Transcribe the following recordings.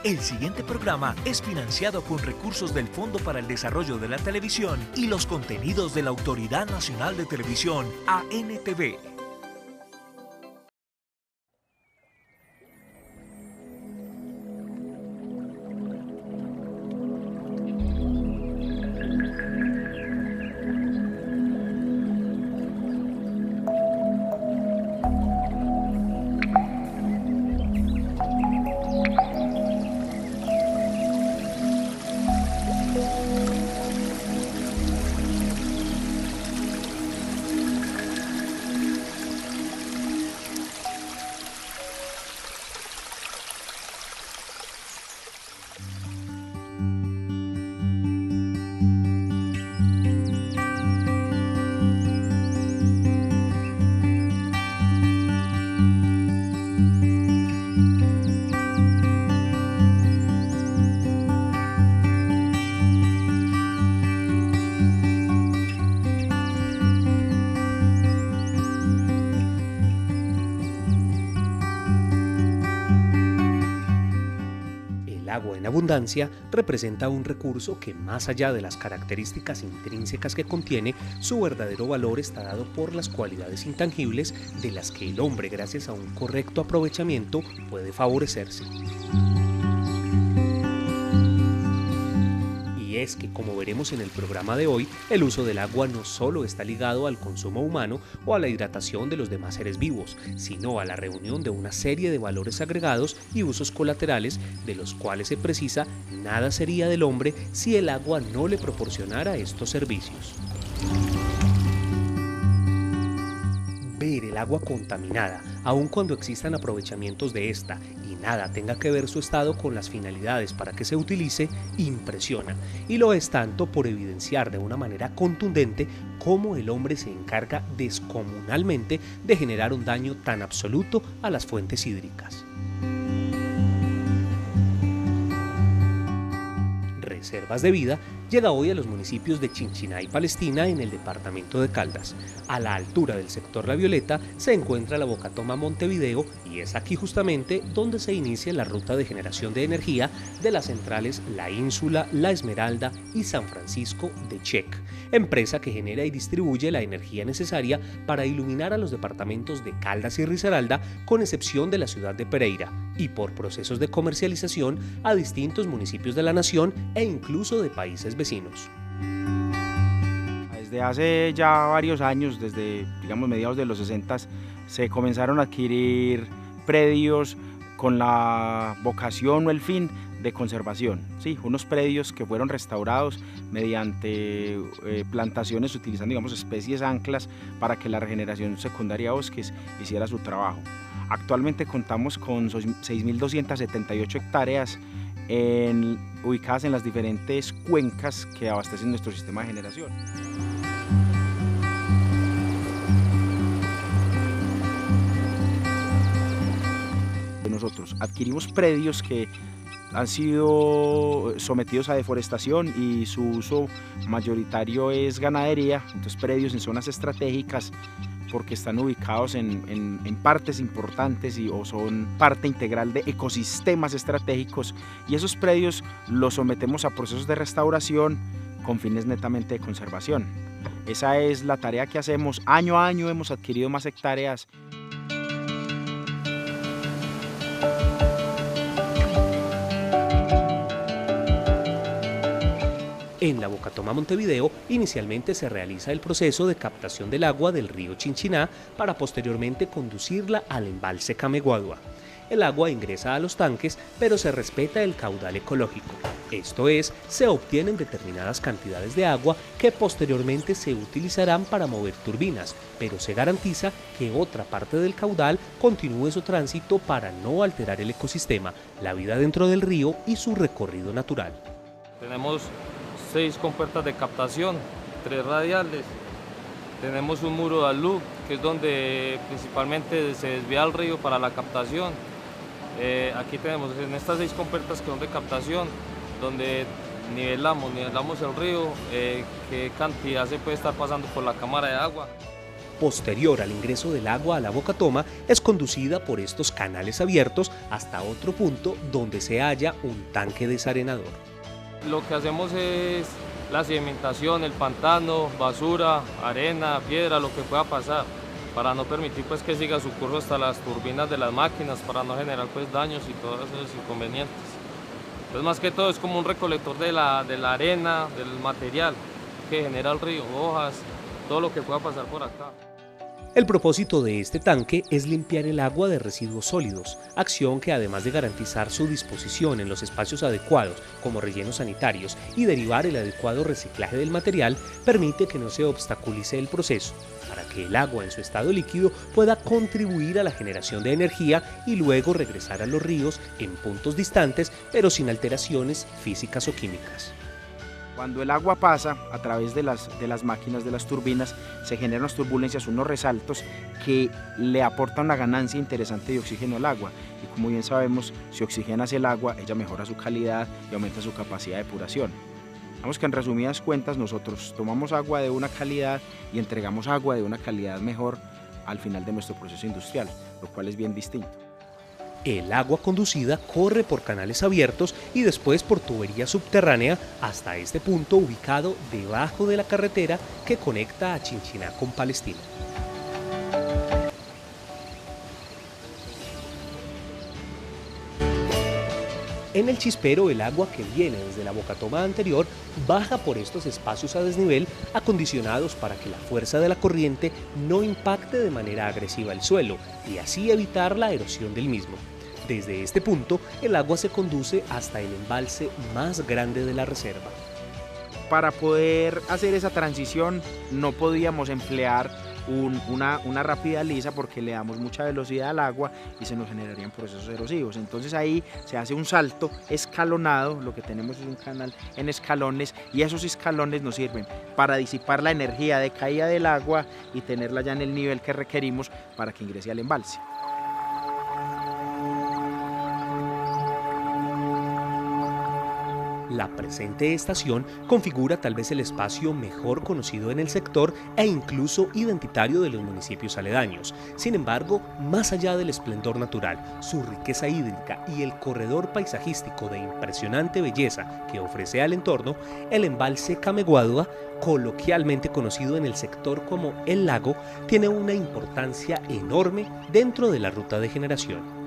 El siguiente programa es financiado con recursos del Fondo para el Desarrollo de la Televisión y los contenidos de la Autoridad Nacional de Televisión, ANTV. El agua en abundancia representa un recurso que, más allá de las características intrínsecas que contiene, su verdadero valor está dado por las cualidades intangibles de las que el hombre, gracias a un correcto aprovechamiento, puede favorecerse. Y es que, como veremos en el programa de hoy, el uso del agua no solo está ligado al consumo humano o a la hidratación de los demás seres vivos, sino a la reunión de una serie de valores agregados y usos colaterales de los cuales se precisa nada sería del hombre si el agua no le proporcionara estos servicios. Ver el agua contaminada, aun cuando existan aprovechamientos de esta y nada tenga que ver su estado con las finalidades para que se utilice, impresiona, y lo es tanto por evidenciar de una manera contundente cómo el hombre se encarga descomunalmente de generar un daño tan absoluto a las fuentes hídricas. Reservas de Vida llega hoy a los municipios de Chinchiná y Palestina en el departamento de Caldas. A la altura del sector La Violeta se encuentra la Bocatoma Montevideo y es aquí justamente donde se inicia la ruta de generación de energía de las centrales La Ínsula, La Esmeralda y San Francisco de Check, empresa que genera y distribuye la energía necesaria para iluminar a los departamentos de Caldas y Risaralda, con excepción de la ciudad de Pereira, y por procesos de comercialización a distintos municipios de la nación e incluso de países vecinos. Desde hace ya varios años, desde mediados de los 60, se comenzaron a adquirir predios con la vocación o el fin de conservación, ¿sí? Unos predios que fueron restaurados mediante plantaciones utilizando especies anclas para que la regeneración secundaria de bosques hiciera su trabajo. Actualmente contamos con 6.278 hectáreas ubicadas en las diferentes cuencas que abastecen nuestro sistema de generación. Nosotros adquirimos predios que han sido sometidos a deforestación y su uso mayoritario es ganadería, entonces predios en zonas estratégicas porque están ubicados en partes importantes o son parte integral de ecosistemas estratégicos, y esos predios los sometemos a procesos de restauración con fines netamente de conservación. Esa es la tarea que hacemos. Año a año hemos adquirido más hectáreas. En la Bocatoma Montevideo inicialmente se realiza el proceso de captación del agua del río Chinchiná para posteriormente conducirla al embalse Cameguadua. El agua ingresa a los tanques, pero se respeta el caudal ecológico. Esto es, se obtienen determinadas cantidades de agua que posteriormente se utilizarán para mover turbinas, pero se garantiza que otra parte del caudal continúe su tránsito para no alterar el ecosistema, la vida dentro del río y su recorrido natural. Tenemos 6 compuertas de captación, 3 radiales, tenemos un muro de alud, que es donde principalmente se desvía el río para la captación. Aquí tenemos en estas 6 compuertas que son de captación, donde nivelamos el río, qué cantidad se puede estar pasando por la cámara de agua. posterior al ingreso del agua a la bocatoma, es conducida por estos canales abiertos hasta otro punto donde se halla un tanque desarenador. Lo que hacemos es la sedimentación, el pantano, basura, arena, piedra, lo que pueda pasar, para no permitir pues que siga su curso hasta las turbinas de las máquinas, para no generar pues daños y todos esos inconvenientes. Entonces más que todo es como un recolector de la arena, del material que genera el río, hojas, todo lo que pueda pasar por acá. El propósito de este tanque es limpiar el agua de residuos sólidos, acción que además de garantizar su disposición en los espacios adecuados como rellenos sanitarios y derivar el adecuado reciclaje del material, permite que no se obstaculice el proceso, para que el agua en su estado líquido pueda contribuir a la generación de energía y luego regresar a los ríos en puntos distantes pero sin alteraciones físicas o químicas. Cuando el agua pasa a través de las máquinas, de las turbinas, se generan unas turbulencias, unos resaltos que le aportan una ganancia interesante de oxígeno al agua. Y como bien sabemos, si oxigenas el agua, ella mejora su calidad y aumenta su capacidad de depuración. Vamos que en resumidas cuentas nosotros tomamos agua de una calidad y entregamos agua de una calidad mejor al final de nuestro proceso industrial, lo cual es bien distinto. El agua conducida corre por canales abiertos y después por tubería subterránea hasta este punto ubicado debajo de la carretera que conecta a Chinchiná con Palestina. En el chispero, el agua que viene desde la bocatoma anterior baja por estos espacios a desnivel acondicionados para que la fuerza de la corriente no impacte de manera agresiva el suelo y así evitar la erosión del mismo. Desde este punto, el agua se conduce hasta el embalse más grande de la reserva. Para poder hacer esa transición no podíamos emplear una rápida lisa porque le damos mucha velocidad al agua y se nos generarían procesos erosivos. Entonces ahí se hace un salto escalonado, lo que tenemos es un canal en escalones y esos escalones nos sirven para disipar la energía de caída del agua y tenerla ya en el nivel que requerimos para que ingrese al embalse. La presente estación configura tal vez el espacio mejor conocido en el sector e incluso identitario de los municipios aledaños. Sin embargo, más allá del esplendor natural, su riqueza hídrica y el corredor paisajístico de impresionante belleza que ofrece al entorno, el embalse Cameguadua, coloquialmente conocido en el sector como El Lago, tiene una importancia enorme dentro de la ruta de generación.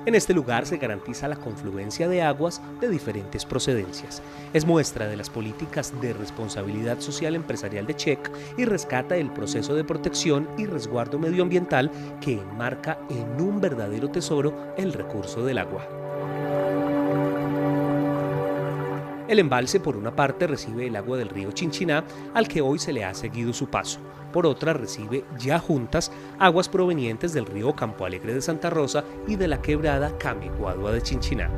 En este lugar se garantiza la confluencia de aguas de diferentes procedencias. Es muestra de las políticas de responsabilidad social empresarial de CHEC y rescata el proceso de protección y resguardo medioambiental que enmarca en un verdadero tesoro el recurso del agua. El embalse, por una parte, recibe el agua del río Chinchiná, al que hoy se le ha seguido su paso. Por otra, recibe ya juntas aguas provenientes del río Campo Alegre de Santa Rosa y de la quebrada Cameguadua de Chinchiná.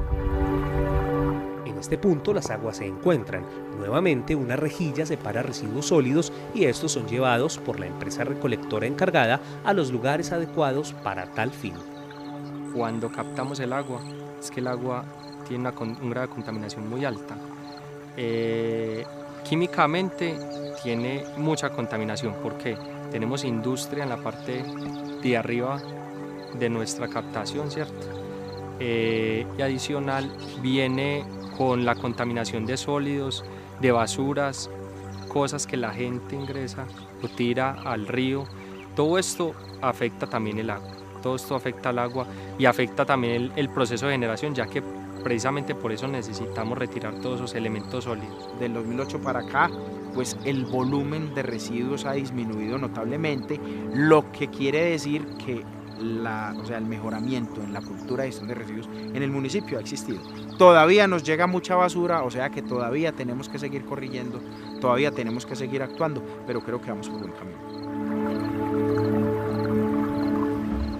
En este punto, las aguas se encuentran. Nuevamente, una rejilla separa residuos sólidos y estos son llevados por la empresa recolectora encargada a los lugares adecuados para tal fin. Cuando captamos el agua, es que el agua tiene un grado de contaminación muy alta. Químicamente tiene mucha contaminación porque tenemos industria en la parte de arriba de nuestra captación, ¿cierto? Y adicional viene con la contaminación de sólidos, de basuras, cosas que la gente ingresa o tira al río. Todo esto afecta también el agua, todo esto afecta al agua y afecta también el proceso de generación, ya que precisamente por eso necesitamos retirar todos esos elementos sólidos. Del 2008 para acá, pues el volumen de residuos ha disminuido notablemente, lo que quiere decir que el mejoramiento en la cultura de gestión de residuos en el municipio ha existido. Todavía nos llega mucha basura, o sea que todavía tenemos que seguir corrigiendo, todavía tenemos que seguir actuando, pero creo que vamos por buen camino.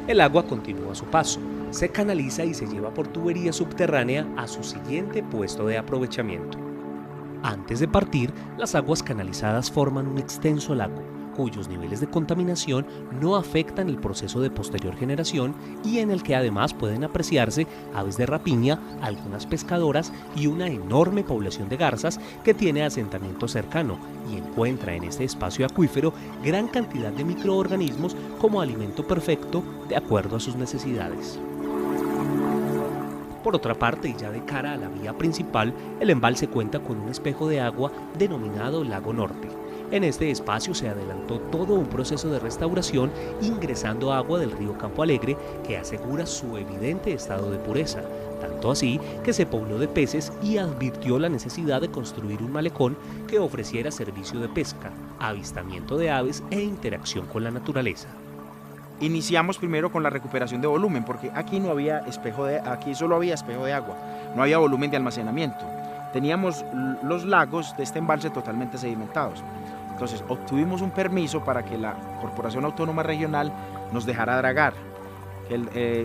El agua continúa su paso. Se canaliza y se lleva por tubería subterránea a su siguiente puesto de aprovechamiento. Antes de partir, las aguas canalizadas forman un extenso lago, cuyos niveles de contaminación no afectan el proceso de posterior generación y en el que además pueden apreciarse aves de rapiña, algunas pescadoras y una enorme población de garzas que tiene asentamiento cercano y encuentra en este espacio acuífero gran cantidad de microorganismos como alimento perfecto de acuerdo a sus necesidades. Por otra parte, y ya de cara a la vía principal, el embalse cuenta con un espejo de agua denominado Lago Norte. En este espacio se adelantó todo un proceso de restauración ingresando agua del río Campo Alegre que asegura su evidente estado de pureza, tanto así que se pobló de peces y advirtió la necesidad de construir un malecón que ofreciera servicio de pesca, avistamiento de aves e interacción con la naturaleza. Iniciamos primero con la recuperación de volumen, porque aquí no había aquí solo había espejo de agua, no había volumen de almacenamiento. Teníamos los lagos de este embalse totalmente sedimentados. Entonces obtuvimos un permiso para que la Corporación Autónoma Regional nos dejara dragar.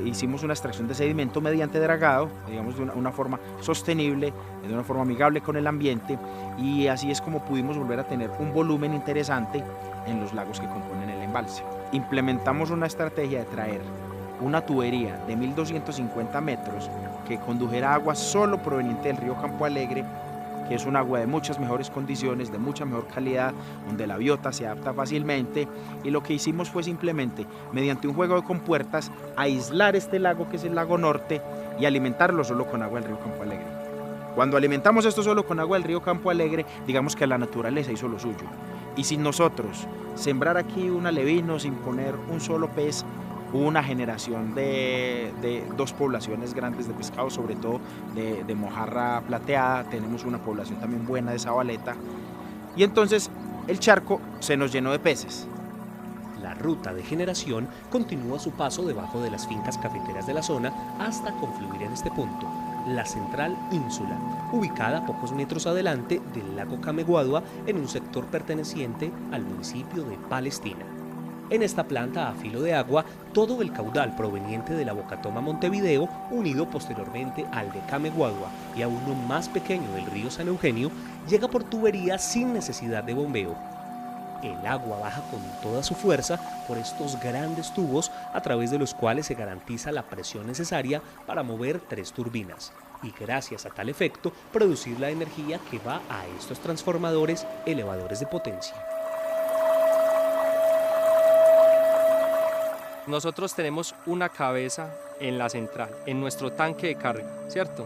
Hicimos una extracción de sedimento mediante dragado, digamos de una forma sostenible, de una forma amigable con el ambiente, y así es como pudimos volver a tener un volumen interesante en los lagos que componen el embalse. Implementamos una estrategia de traer una tubería de 1250 metros que condujera agua solo proveniente del río Campo Alegre, que es un agua de muchas mejores condiciones, de mucha mejor calidad, donde la biota se adapta fácilmente, y lo que hicimos fue simplemente, mediante un juego de compuertas, aislar este lago que es el Lago Norte y alimentarlo solo con agua del río Campo Alegre. Cuando alimentamos esto solo con agua del río Campo Alegre, digamos que la naturaleza hizo lo suyo. Y sin nosotros sembrar aquí un alevino, sin poner un solo pez, hubo una generación de dos poblaciones grandes de pescado, sobre todo de mojarra plateada. Tenemos una población también buena de sabaleta, y entonces el charco se nos llenó de peces. La ruta de generación continúa su paso debajo de las fincas cafeteras de la zona hasta confluir en este punto, la Central Ínsula, ubicada a pocos metros adelante del lago Cameguadua en un sector perteneciente al municipio de Palestina. En esta planta a filo de agua, todo el caudal proveniente de la Bocatoma Montevideo, unido posteriormente al de Cameguadua y a uno más pequeño del río San Eugenio, llega por tubería sin necesidad de bombeo. El agua baja con toda su fuerza por estos grandes tubos a través de los cuales se garantiza la presión necesaria para mover 3 turbinas y gracias a tal efecto producir la energía que va a estos transformadores elevadores de potencia. Nosotros tenemos una cabeza en la central, en nuestro tanque de carga, ¿cierto?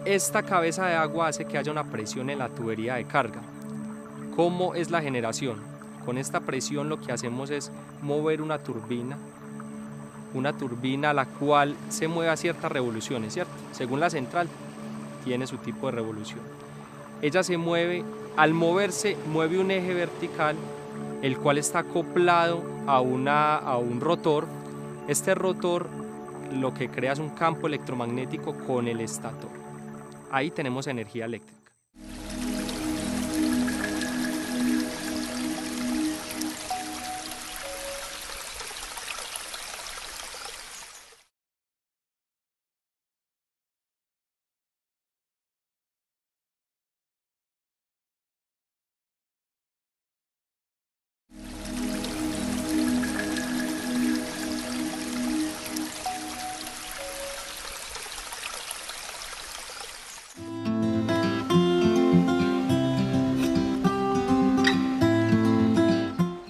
Esta cabeza de agua hace que haya una presión en la tubería de carga. ¿Cómo es la generación? Con esta presión lo que hacemos es mover una turbina la cual se mueve a ciertas revoluciones, ¿cierto? Según la central tiene su tipo de revolución. Ella se mueve, al moverse mueve un eje vertical, el cual está acoplado a un rotor. Este rotor lo que crea es un campo electromagnético con el estator. Ahí tenemos energía eléctrica.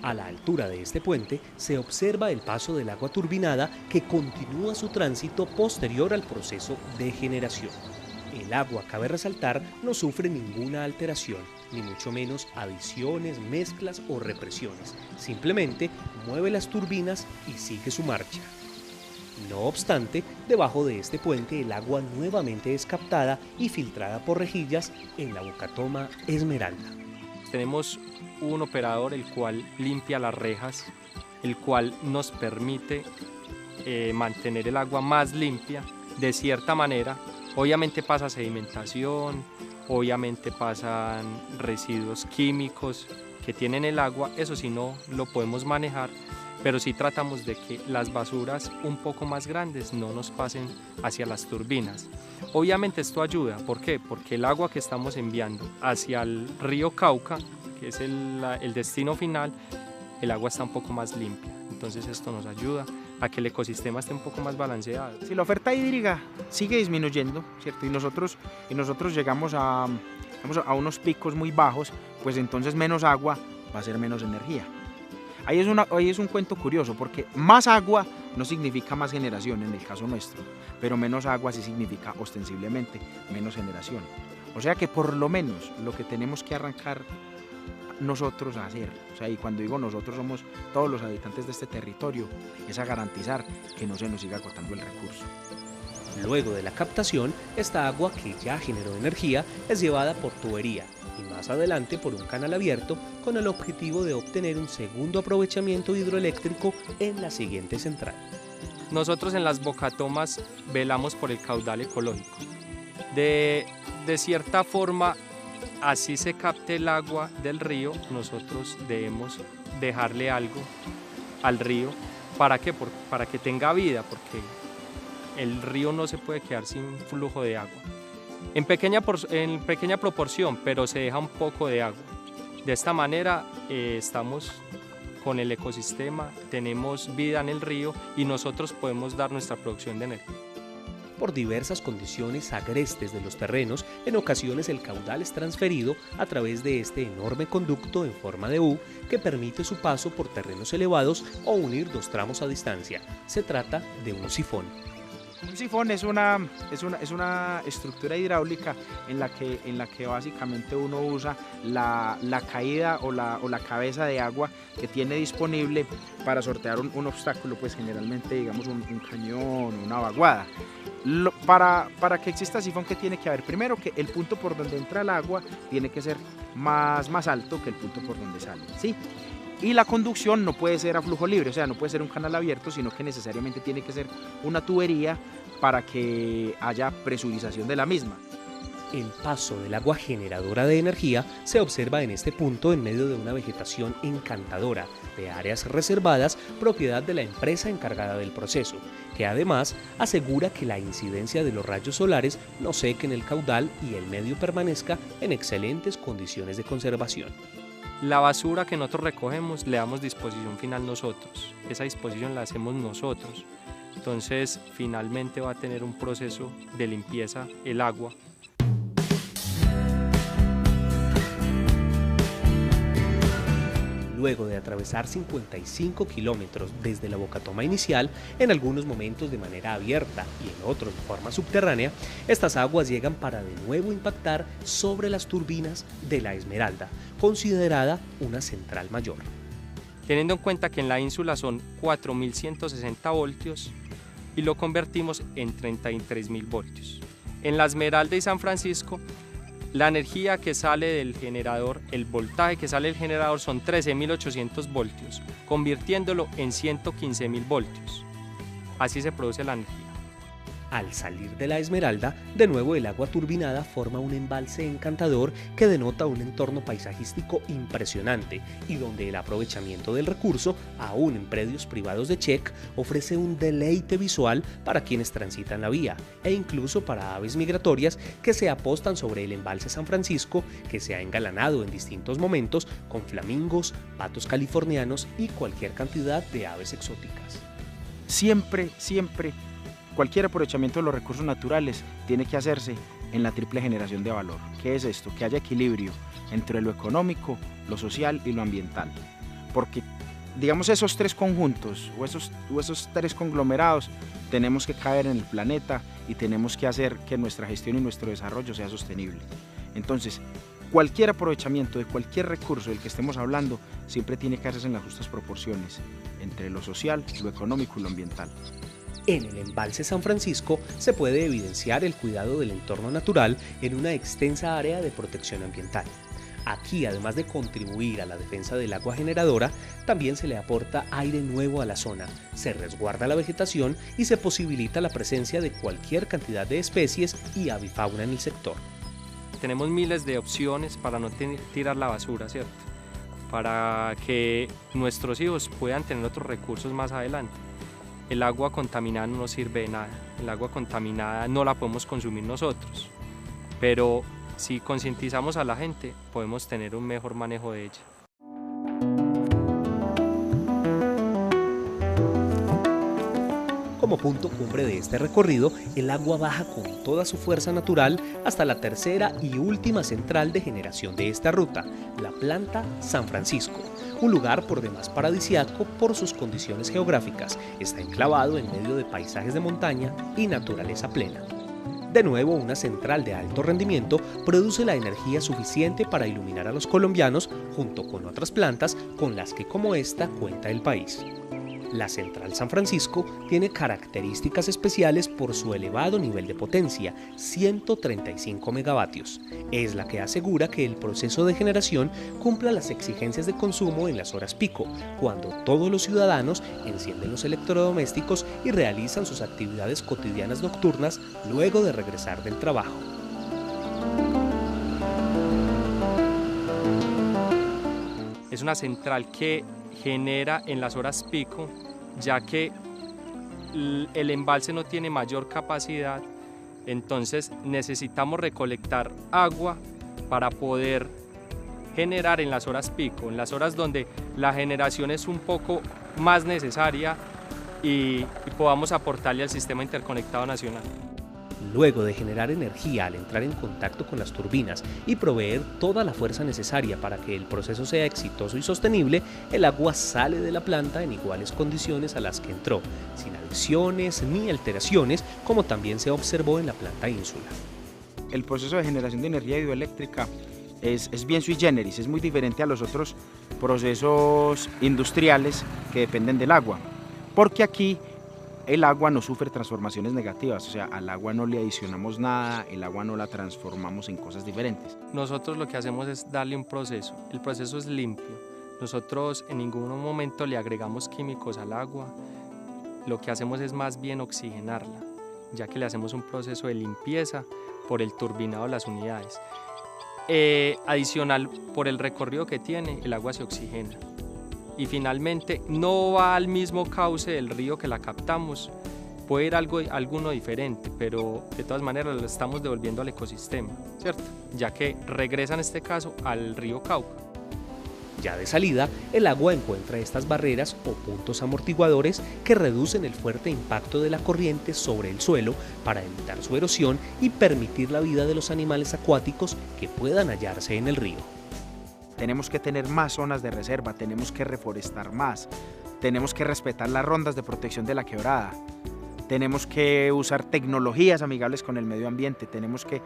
A la altura de este puente se observa el paso del agua turbinada que continúa su tránsito posterior al proceso de generación. El agua, cabe resaltar, no sufre ninguna alteración, ni mucho menos adiciones, mezclas o represiones. Simplemente mueve las turbinas y sigue su marcha. No obstante, debajo de este puente el agua nuevamente es captada y filtrada por rejillas en la Bocatoma Esmeralda. Tenemos un operador el cual limpia las rejas, el cual nos permite mantener el agua más limpia de cierta manera. Obviamente pasa sedimentación, obviamente pasan residuos químicos que tienen el agua, eso sí no lo podemos manejar, pero sí tratamos de que las basuras un poco más grandes no nos pasen hacia las turbinas. Obviamente esto ayuda, ¿por qué? Porque el agua que estamos enviando hacia el río Cauca, que es el destino final, el agua está un poco más limpia. Entonces esto nos ayuda a que el ecosistema esté un poco más balanceado. Si la oferta hídrica sigue disminuyendo, ¿cierto? Y nosotros llegamos a unos picos muy bajos, pues entonces menos agua va a ser menos energía. Ahí es un cuento curioso, porque más agua no significa más generación en el caso nuestro, pero menos agua sí significa ostensiblemente menos generación. O sea que por lo menos lo que tenemos que arrancar nosotros a hacer, o sea, y cuando digo nosotros somos todos los habitantes de este territorio, es a garantizar que no se nos siga agotando el recurso. Luego de la captación, esta agua que ya generó energía es llevada por tubería y más adelante por un canal abierto con el objetivo de obtener un segundo aprovechamiento hidroeléctrico en la siguiente central. Nosotros en las bocatomas velamos por el caudal ecológico. De cierta forma, así se capte el agua del río, nosotros debemos dejarle algo al río. ¿Para qué? Para que tenga vida, porque el río no se puede quedar sin flujo de agua. En pequeña proporción, pero se deja un poco de agua. De esta manera estamos con el ecosistema, tenemos vida en el río y nosotros podemos dar nuestra producción de energía. Por diversas condiciones agrestes de los terrenos, en ocasiones el caudal es transferido a través de este enorme conducto en forma de U que permite su paso por terrenos elevados o unir dos tramos a distancia. Se trata de un sifón. Un sifón es una estructura hidráulica en la que básicamente uno usa la caída o la cabeza de agua que tiene disponible para sortear un obstáculo, pues generalmente digamos un cañón, una vaguada. Para que exista sifón, ¿qué tiene que haber? Primero, que el punto por donde entra el agua tiene que ser más alto que el punto por donde sale, ¿sí? Y la conducción no puede ser a flujo libre, o sea, no puede ser un canal abierto, sino que necesariamente tiene que ser una tubería para que haya presurización de la misma. El paso del agua generadora de energía se observa en este punto en medio de una vegetación encantadora de áreas reservadas, propiedad de la empresa encargada del proceso, que además asegura que la incidencia de los rayos solares no sequen el caudal y el medio permanezca en excelentes condiciones de conservación. La basura que nosotros recogemos le damos disposición final nosotros, esa disposición la hacemos nosotros, entonces finalmente va a tener un proceso de limpieza el agua. Luego de atravesar 55 kilómetros desde la bocatoma inicial, en algunos momentos de manera abierta y en otros de forma subterránea, estas aguas llegan para de nuevo impactar sobre las turbinas de La Esmeralda, considerada una central mayor. Teniendo en cuenta que en la ínsula son 4.160 voltios y lo convertimos en 33.000 voltios. En La Esmeralda y San Francisco, la energía que sale del generador, el voltaje que sale del generador son 13.800 voltios, convirtiéndolo en 115.000 voltios. Así se produce la energía. Al salir de La Esmeralda, de nuevo el agua turbinada forma un embalse encantador que denota un entorno paisajístico impresionante y donde el aprovechamiento del recurso, aún en predios privados de Check, ofrece un deleite visual para quienes transitan la vía e incluso para aves migratorias que se apostan sobre el embalse San Francisco, que se ha engalanado en distintos momentos con flamingos, patos californianos y cualquier cantidad de aves exóticas. Siempre cualquier aprovechamiento de los recursos naturales tiene que hacerse en la triple generación de valor. ¿Qué es esto? Que haya equilibrio entre lo económico, lo social y lo ambiental. Porque, digamos, esos tres conjuntos o esos tres conglomerados tenemos que caer en el planeta y tenemos que hacer que nuestra gestión y nuestro desarrollo sea sostenible. Entonces, cualquier aprovechamiento de cualquier recurso del que estemos hablando siempre tiene que hacerse en las justas proporciones entre lo social, lo económico y lo ambiental. En el embalse San Francisco se puede evidenciar el cuidado del entorno natural en una extensa área de protección ambiental. Aquí, además de contribuir a la defensa del agua generadora, también se le aporta aire nuevo a la zona, se resguarda la vegetación y se posibilita la presencia de cualquier cantidad de especies y avifauna en el sector. Tenemos miles de opciones para no tirar la basura, ¿cierto? Para que nuestros hijos puedan tener otros recursos más adelante. El agua contaminada no nos sirve de nada, el agua contaminada no la podemos consumir nosotros, pero si concientizamos a la gente, podemos tener un mejor manejo de ella. Como punto cumbre de este recorrido, el agua baja con toda su fuerza natural hasta la tercera y última central de generación de esta ruta, la planta San Francisco, un lugar por demás paradisíaco por sus condiciones geográficas. Está enclavado en medio de paisajes de montaña y naturaleza plena. De nuevo, una central de alto rendimiento produce la energía suficiente para iluminar a los colombianos junto con otras plantas con las que como esta cuenta el país. La central San Francisco tiene características especiales por su elevado nivel de potencia, 135 megavatios. Es la que asegura que el proceso de generación cumpla las exigencias de consumo en las horas pico, cuando todos los ciudadanos encienden los electrodomésticos y realizan sus actividades cotidianas nocturnas luego de regresar del trabajo. Es una central que genera en las horas pico, ya que el embalse no tiene mayor capacidad, entonces necesitamos recolectar agua para poder generar en las horas pico, en las horas donde la generación es un poco más necesaria y podamos aportarle al sistema interconectado nacional. Luego de generar energía al entrar en contacto con las turbinas y proveer toda la fuerza necesaria para que el proceso sea exitoso y sostenible, el agua sale de la planta en iguales condiciones a las que entró, sin adiciones ni alteraciones, como también se observó en la planta Ínsula. El proceso de generación de energía hidroeléctrica es bien sui generis, es muy diferente a los otros procesos industriales que dependen del agua, porque aquí el agua no sufre transformaciones negativas, o sea, al agua no le adicionamos nada, el agua no la transformamos en cosas diferentes. Nosotros lo que hacemos es darle un proceso, el proceso es limpio, nosotros en ningún momento le agregamos químicos al agua, lo que hacemos es más bien oxigenarla, ya que le hacemos un proceso de limpieza por el turbinado de las unidades. Adicional, por el recorrido que tiene, el agua se oxigena. Y finalmente no va al mismo cauce del río que la captamos, puede ir alguno diferente, pero de todas maneras lo estamos devolviendo al ecosistema, ¿cierto? Ya que regresa en este caso al río Cauca. Ya de salida, el agua encuentra estas barreras o puntos amortiguadores que reducen el fuerte impacto de la corriente sobre el suelo para evitar su erosión y permitir la vida de los animales acuáticos que puedan hallarse en el río. Tenemos que tener más zonas de reserva, tenemos que reforestar más, tenemos que respetar las rondas de protección de la quebrada, tenemos que usar tecnologías amigables con el medio ambiente, tenemos que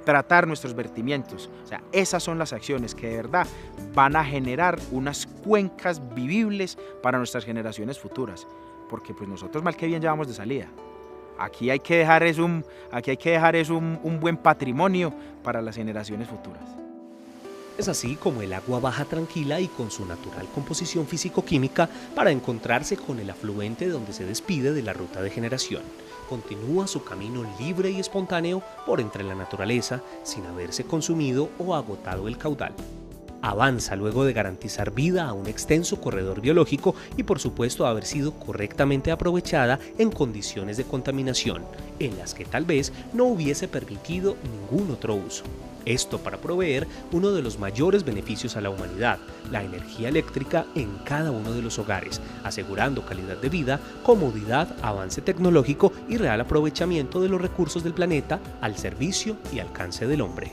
tratar nuestros vertimientos. O sea, esas son las acciones que de verdad van a generar unas cuencas vivibles para nuestras generaciones futuras, porque pues nosotros mal que bien ya vamos de salida. Aquí hay que dejar un buen patrimonio para las generaciones futuras. Es así como el agua baja tranquila y con su natural composición físico-química para encontrarse con el afluente donde se despide de la ruta de generación. Continúa su camino libre y espontáneo por entre la naturaleza sin haberse consumido o agotado el caudal. Avanza luego de garantizar vida a un extenso corredor biológico y por supuesto haber sido correctamente aprovechada en condiciones de contaminación, en las que tal vez no hubiese permitido ningún otro uso. Esto para proveer uno de los mayores beneficios a la humanidad, la energía eléctrica en cada uno de los hogares, asegurando calidad de vida, comodidad, avance tecnológico y real aprovechamiento de los recursos del planeta al servicio y alcance del hombre.